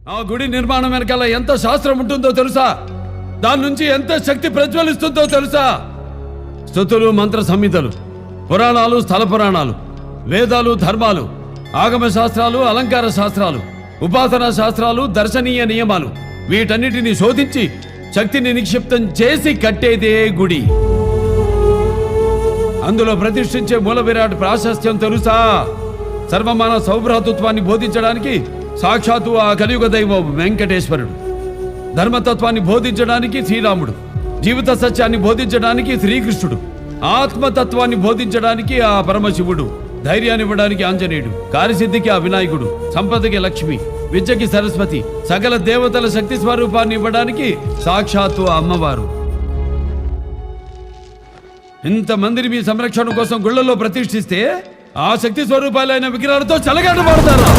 ఆ గుడి నిర్మాణం వెనకాల ఎంత శాస్త్రం ఉంటుందో తెలుసా? దాని నుంచి ఎంత శక్తి ప్రజ్వలిస్తుందో తెలుసా? స్తుతులు, మంత్ర సంహితలు, పురాణాలు, స్థల పురాణాలు, వేదాలు, ధర్మాలు, ఆగమ శాస్త్రాలు, అలంకార శాస్త్రాలు, ఉపాసనా శాస్త్రాలు, దర్శనీయ నియమాలు, వీటన్నిటిని శోధించి శక్తిని నిక్షిప్తం చేసి కట్టేదే గుడి. అందులో ప్రతిష్ఠించే మూల విరాట్ ప్రాశస్త్యం తెలుసా? సర్వమాన సౌభ్రాతృత్వాన్ని బోధించడానికి సాక్షాత్తు ఆ కలియుగ దైవం వెంకటేశ్వరుడు, ధర్మతత్వాన్ని బోధించడానికి శ్రీరాముడు, జీవిత సత్యాన్ని బోధించడానికి శ్రీకృష్ణుడు, ఆత్మతత్వాన్ని బోధించడానికి ఆ పరమశివుడు, ధైర్యాన్ని ఇవ్వడానికి ఆంజనేయుడు, కార్యసిద్ధికి ఆ వినాయకుడు, సంపదకి లక్ష్మి, విద్యకి సరస్వతి, సకల దేవతల శక్తి స్వరూపాన్ని ఇవ్వడానికి సాక్షాత్తు ఆ అమ్మవారు. ఇంతమందిని మీ సంరక్షణ కోసం గుళ్ళల్లో ప్రతిష్ఠిస్తే ఆ శక్తి స్వరూపాలైన విగ్రహాలతో చెలగాట పడతారా?